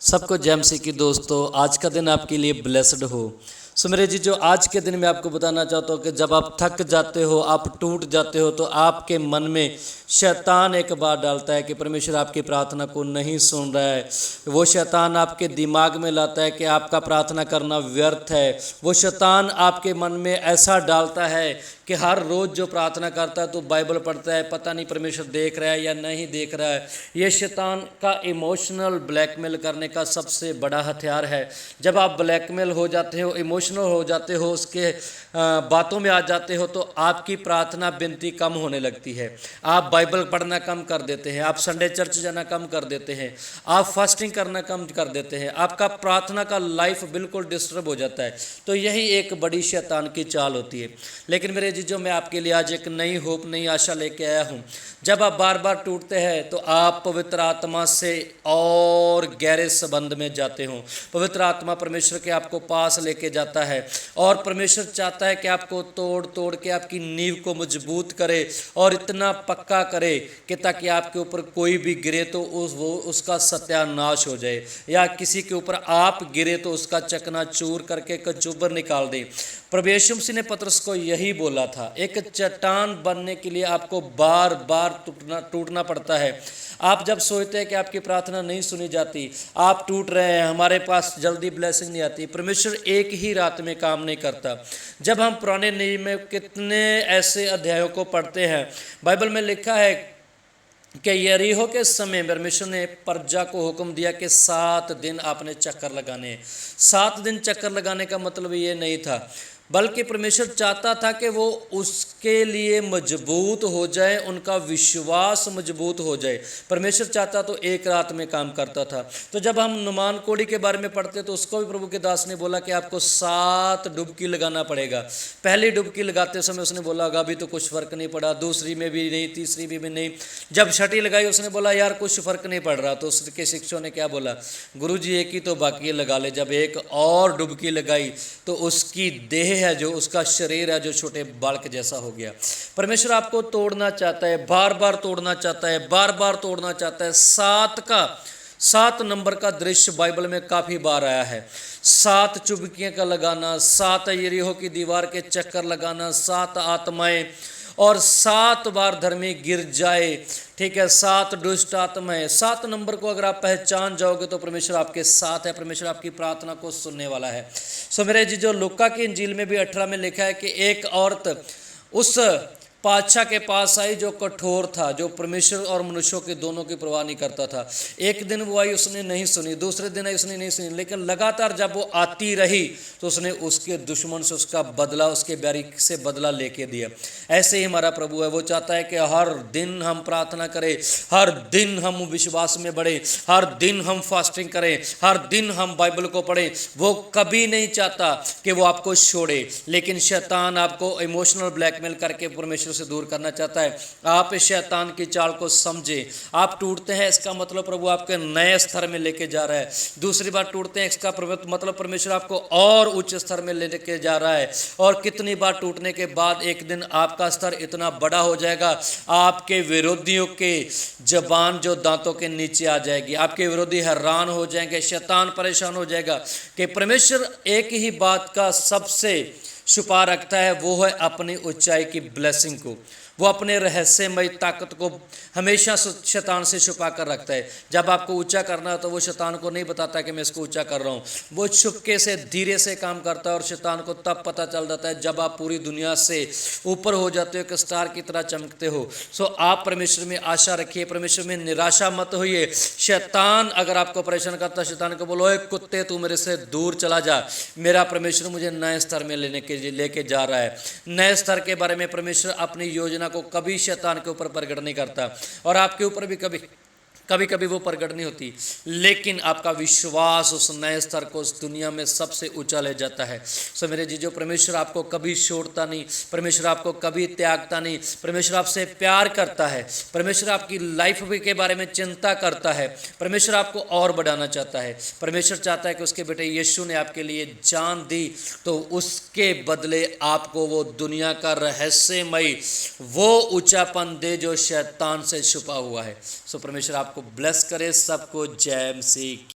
सबको जय मसीह की दोस्तों, आज का दिन आपके लिए ब्लेस्ड हो। सो मेरे जी, जो आज के दिन में आपको बताना चाहता हूँ कि जब आप थक जाते हो, आप टूट जाते हो, तो आपके मन में शैतान एक बात डालता है कि परमेश्वर आपकी प्रार्थना को नहीं सुन रहा है। वो शैतान आपके दिमाग में लाता है कि आपका प्रार्थना करना व्यर्थ है। वो शैतान आपके मन में ऐसा डालता है कि हर रोज़ जो प्रार्थना करता है तो बाइबल पढ़ता है, पता नहीं परमेश्वर देख रहा है या नहीं देख रहा है। ये शैतान का इमोशनल ब्लैकमेल करने का सबसे बड़ा हथियार है। जब आप ब्लैकमेल हो जाते हो, इमोशनल हो जाते हो, उसके बातों में आ जाते हो, तो आपकी प्रार्थना विनती कम होने लगती है। आप बाइबल पढ़ना कम कर देते हैं, आप संडे चर्च जाना कम कर देते हैं, आप फास्टिंग करना कम कर देते हैं, आपका प्रार्थना का लाइफ बिल्कुल डिस्टर्ब हो जाता है। तो यही एक बड़ी शैतान की चाल होती है। लेकिन मेरे जीजो, मैं आपके लिए आज एक नई होप, नई आशा लेके आया हूँ। जब आप बार बार टूटते हैं तो आप पवित्र आत्मा से और गहरे संबंध में जाते हो। पवित्र आत्मा परमेश्वर के आपको पास लेके जाता है और परमेश्वर चाहता है कि आपको तोड़ तोड़ के आपकी नींव को मजबूत करे और इतना पक्का करे कि ताकि आपके ऊपर कोई भी गिरे तो उसका सत्यानाश हो जाए, या किसी के ऊपर आप गिरे तो उसका चकनाचूर करके कचूबर निकाल दे। प्रभु यीशु मसीह ने पतरस को यही बोला था, एक चट्टान बनने के लिए आपको बार बार टूटना पड़ता है। आप जब सोचते हैं कि आपकी प्रार्थना नहीं सुनी जाती, आप टूट रहे हैं, हमारे पास जल्दी ब्लेसिंग नहीं आती, परमेश्वर एक ही रात में काम नहीं करता। जब हम पुराने नियम में कितने ऐसे अध्यायों को पढ़ते हैं, बाइबल में लिखा है कि यरीहो के समय परमेश्वर ने प्रजा को हुक्म दिया कि 7 दिन आपने चक्कर लगाने हैं। 7 दिन चक्कर लगाने का मतलब ये नहीं था, बल्कि परमेश्वर चाहता था कि वो उसके लिए मजबूत हो जाए, उनका विश्वास मजबूत हो जाए। परमेश्वर चाहता तो एक रात में काम करता था। तो जब हम नुमान कोड़ी के बारे में पढ़ते तो उसको भी प्रभु के दास ने बोला कि आपको 7 डुबकी लगाना पड़ेगा। पहली डुबकी लगाते समय उसने बोला अभी तो कुछ फ़र्क नहीं पड़ा, दूसरी में भी नहीं, तीसरी में भी नहीं। जब छठी लगाई उसने बोला यार कुछ फ़र्क नहीं पड़ रहा। तो उसके शिक्षकों ने क्या बोला, गुरुजी एक ही तो बाकी लगा ले। जब एक और डुबकी लगाई तो उसकी देह है, जो उसका शरीर है, जो छोटे बालक जैसा हो गया। परमेश्वर आपको तोड़ना चाहता है, बार बार तोड़ना चाहता है, बार बार तोड़ना चाहता है। 7 नंबर का दृश्य बाइबल में काफ़ी बार आया है। 7 चुबकियाँ का लगाना, 7 यरीहो की दीवार के चक्कर लगाना, 7 आत्माएं और 7 बार धर्मी गिर जाए। ठीक है, 7 दुष्ट आत्माएं। 7 नंबर को अगर आप पहचान जाओगे तो परमेश्वर आपके साथ है, परमेश्वर आपकी प्रार्थना को सुनने वाला है। सो मेरे जी, जो लूका की इंजील में भी 18 में लिखा है कि एक औरत उस पातशाह के पास आई जो कठोर था, जो परमेश्वर और मनुष्यों के दोनों की परवाह नहीं करता था। एक दिन वो आई, उसने नहीं सुनी, दूसरे दिन आई, उसने नहीं सुनी, लेकिन लगातार जब वो आती रही तो उसने उसके दुश्मन से उसका बदला, उसके बैरी से बदला लेके दिया। ऐसे ही हमारा प्रभु है, वो चाहता है कि हर दिन हम प्रार्थना करें, हर दिन हम विश्वास में बढ़े, हर दिन हम फास्टिंग करें, हर दिन हम बाइबल को पढ़ें। वो कभी नहीं चाहता कि वो आपको छोड़े, लेकिन शैतान आपको इमोशनल ब्लैकमेल करके परमेश्वर से दूर करना चाहता है। आप इस शैतान की चाल को समझे। आप टूटते हैं, इसका मतलब प्रभु आपके नए स्तर में लेके जा रहा है। दूसरी बार टूटते हैं, इसका मतलब परमेश्वर आपको और उच्च स्तर में लेके जा रहा है। और कितनी बार टूटने के बाद एक दिन आपका स्तर इतना बड़ा हो जाएगा, आपके विरोधियों के जबान जो दांतों के नीचे आ जाएगी। आपके विरोधी हैरान हो जाएंगे, शैतान परेशान हो जाएगा कि परमेश्वर एक ही बात का सबसे छुपा रखता है, वो है अपनी ऊंचाई की ब्लेसिंग को। वो अपने रहस्यमय ताकत को हमेशा शैतान से छुपा कर रखता है। जब आपको ऊंचा करना है तो वो शैतान को नहीं बताता कि मैं इसको ऊंचा कर रहा हूँ। वो छुपके से धीरे से काम करता है और शैतान को तब पता चल जाता है जब आप पूरी दुनिया से ऊपर हो जाते हो, एक स्टार की तरह चमकते हो। सो आप परमेश्वर में आशा रखिए, परमेश्वर में निराशा मत होइए। शैतान अगर आपको परेशान करता है, शैतान को बोलो ए कुत्ते तू मेरे से दूर चला जा, मेरा परमेश्वर मुझे नए स्तर में लेके जा रहा है। नए स्तर के बारे में परमेश्वर अपनी योजना को कभी शैतान के ऊपर प्रकट नहीं करता, और आपके ऊपर भी कभी कभी वो प्रकट नहीं होती, लेकिन आपका विश्वास उस नए स्तर को उस दुनिया में सबसे ऊंचा ले जाता है। सो मेरे जीजो, परमेश्वर आपको कभी छोड़ता नहीं, परमेश्वर आपको कभी त्यागता नहीं। परमेश्वर आपसे प्यार करता है, परमेश्वर आपकी लाइफ के बारे में चिंता करता है, परमेश्वर आपको और बढ़ाना चाहता है। परमेश्वर चाहता है कि उसके बेटे यीशु ने आपके लिए जान दी, तो उसके बदले आपको वो दुनिया का रहस्यमय वो ऊंचापन दे जो शैतान से छुपा हुआ है। सो परमेश्वर आपको ब्लेस करे। सबको जय मसीह।